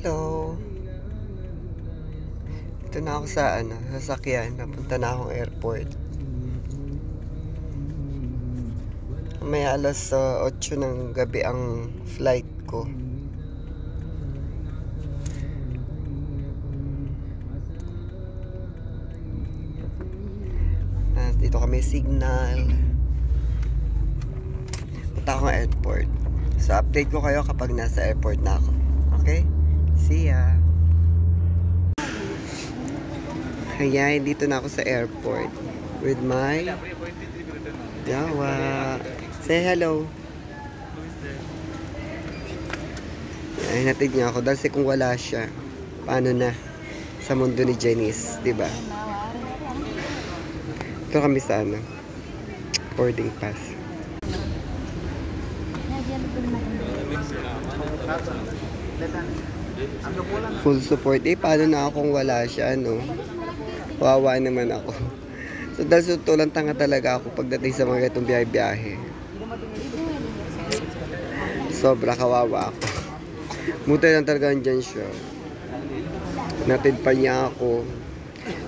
Hello. Ito na ako sa sasakyan. Napunta na akong airport. May alas 8 ng gabi ang flight ko. Dito kami signal. Punta akong airport. So update ko kayo kapag nasa airport na ako. Okay? See ya. Kaya dito na ako sa airport with my Jawa. Say hello. Ay, natid niya ako dahil kung wala siya, paano na sa mundo ni Janice, di ba? Ito kami sa boarding pass. Full support. Paano na akong wala siya, Wawa naman ako. So, dahil sutulang tanga talaga ako pagdating sa mga itong biyahe-biyahe. Sobra kawawa ako. Muti lang talaga andyan siya. Natid pa niya ako.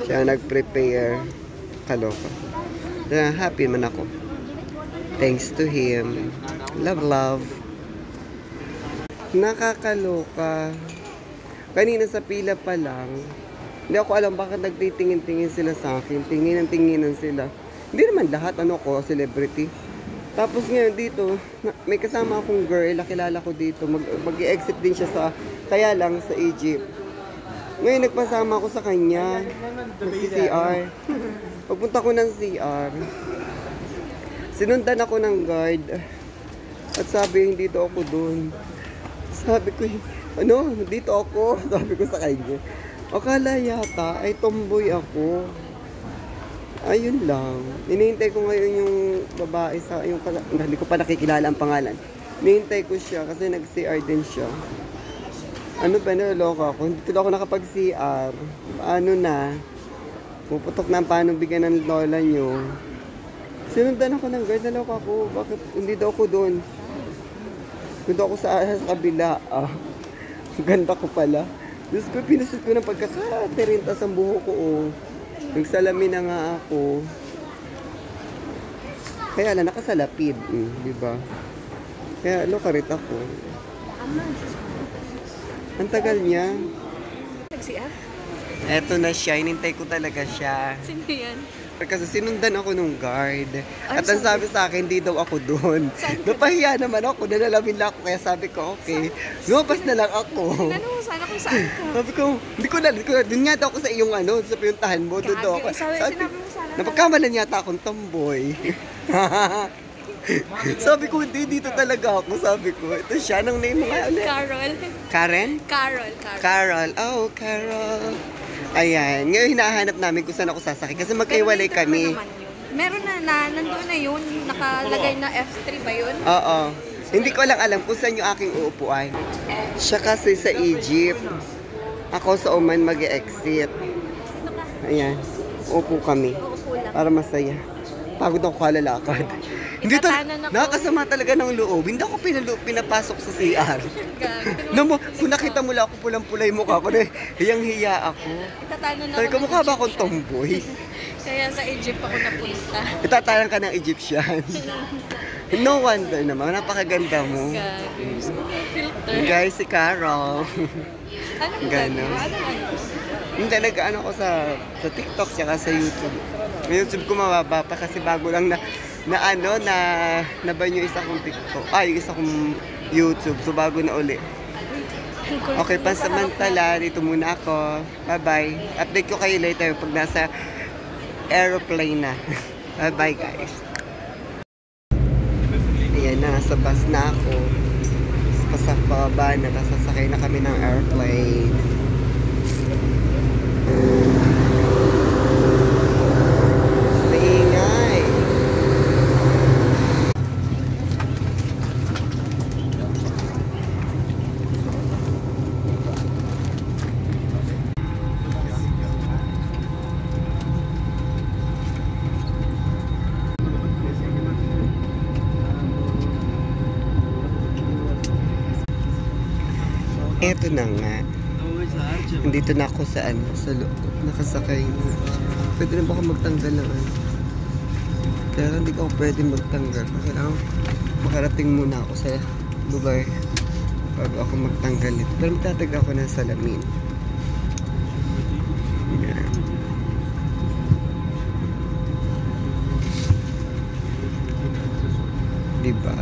Siya nag-prepare. Kaloka. Kaya happy man ako. Thanks to him. Love, love. Nakakaloka. Kanina sa pila pa lang, hindi ako alam bakit nagtitingin-tingin sila sa akin. Tinginan sila. Hindi naman lahat, ko, celebrity. Tapos ngayon dito, may kasama akong girl, nakilala ko dito. Mag-i-exit din siya kaya lang sa Egypt. Ngayon nagpasama ako sa kanya. CR. Pagpunta ko ng CR, sinundan ako ng guard. At sabi, hindi dito ako dun. Sabi ko, dito ako. Sabi ko sa kanya. Akala yata ay tomboy ako. Ayun lang. Hinihintay ko ngayon yung babae hindi ko pa nakikilala ang pangalan. Hinihintay ko siya kasi nag-CR din siya. Naloko ako. Hindi ako nakapag-CR. Paano na? Puputok na paano bigyan ng lola nyo. Sinundan ako ng guard. Naloko ako. Bakit hindi daw ako doon? Doon ako sa kabila. Ganda ko pala. Diyos ko, pinusot ko ng pagkakatirintas ang buho ko, Nagsalamin na nga ako. Kaya lang, nakasalapid, di ba? Kaya, lokarit ako. Ang tagal niya. Eto na siya, inintay ko talaga siya. Sino yan? Kasi sinundan ako nung guard. At ang sabi sa akin, hindi daw ako doon. Napahiya naman ako, nalalamin lang ako. Kaya sabi ko, okay, lumabas na lang ako. Tinanong mo sana kung saan ka. Sabi ko, hindi ko na, dun yata ako sa iyong sa pinuntahan mo. Doon ako. Sinabi mo sana. Napagkamalan yata akong tomboy. Sabi ko, hindi, dito talaga ako. Sabi ko, ito siya, nang name mo nga ulit. Carol. Karen? Carol. Oh, Carol. Ayan. Ngayon hinahanap namin kung saan ako sasakay. Kasi magkaiwalay kami. Meron na, nandoon na yun. Nakalagay na F3 ba yun? Oo. Hindi ko lang alam kung saan yung aking uupuan. Siya kasi sa Egypt. Ako sa Oman mag-exit. Ayan. Uupo kami. Para masaya. Pagod ako kalalakad. Hindi nakakasama talaga ng loob. Hindi ako pinapasok sa CR. Kung nakita mo lang ako pulang-pulay mukha ko, hiyang-hiya ako. Sabi ko, mukha ba akong tomboy? Kaya sa Egypt ako napunta. Itatalang ka ng Egyptian. No wonder naman, napakaganda mo. Filter. Guys, si Carol. Anong gano'n? Hindi, nag-ano ko sa TikTok saka sa YouTube. YouTube ko mababa pa kasi bago lang naban yung isa kong TikTok. Yung isa kong YouTube. So bago na uli. Okay, pansamantala, dito muna ako. Bye-bye. Update ko kayo later pag nasa aeroplane na. Bye-bye, guys. Ayan, nasa bus na ako. Pasakbaba na, nasasakay na kami ng airplane. Maingay. Eto na nga. Nandito na ako sa ano, sa loob. Nakasakay na. Pwede na ba ako magtanggal ng ano? Kaya hindi ko pwede magtanggal. Kailangan makarating muna ako sa lugar bago ako magtanggal ito. Pero magtataga ako ng salamin. Yan. Diba?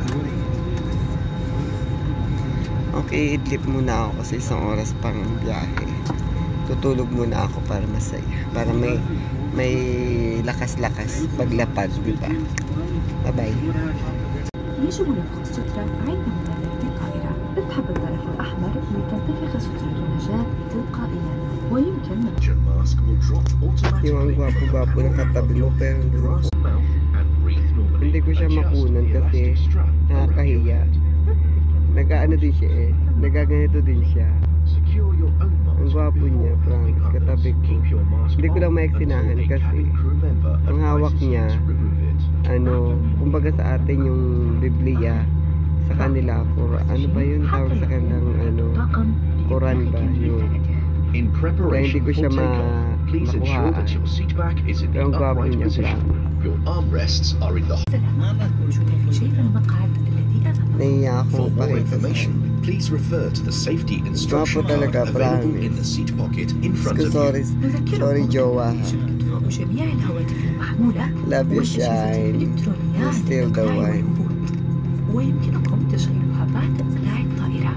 Okay, idlip muna ako kasi isang oras pang biyahe. Tutulog muna ako para masaya. Para may lakas-lakas paglapag, diba? Bye-bye. يجب رفع السترة عند ملاذ الطائرة. اسحب الطرف الأحمر لتنتفخ سترة النجاة تلقائيا ويمكن Yung ang gwapo-gwapo ng katabi mo pero hindi ko siya makunan kasi nakakahiya. Nag-ano din siya eh. Nagaganito din siya. Ang gwapo niya, promise, katabi ko. Hindi ko lang maeksinahan kasi ang hawak niya, ano, kumbaga sa atin yung Biblia, sa kanila, ano ba yun tawag sa kanilang, ano, Quran ba yun? Kaya hindi ko siya makuhaan. Pero ang gwapo niya, promise. شايف المقعد الذي أمامك. Nahiya akong For more pakita sa information, please refer to the safety instruction card talaga, available promise. in the seat pocket in front of you. Sorry, sorry jowa. إطفاء جميع الهواتف المحمولة Love you, والأجهزة Shine. الإلكترونية You're still the للإقلاع one. والهبوط. ويمكنكم تشغيلها بعد إقلاع الطائرة.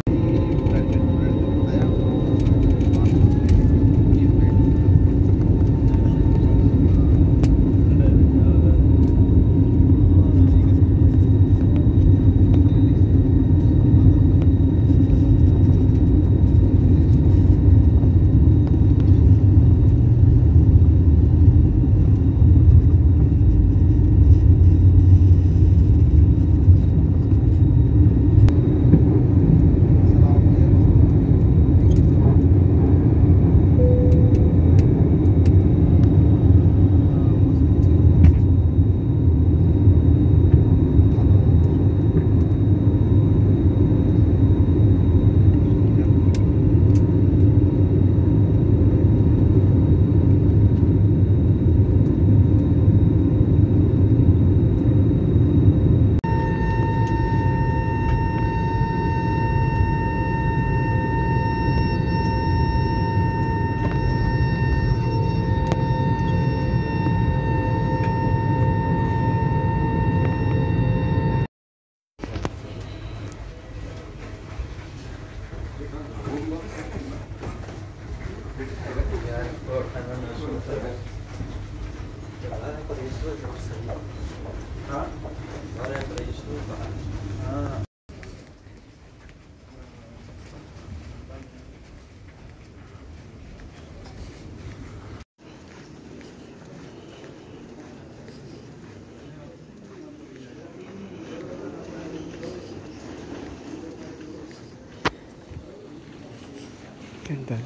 Ganda.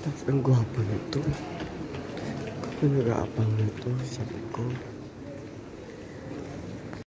Tapos ang gwapo nito. Ako nag-aapang nito. Sabi ko.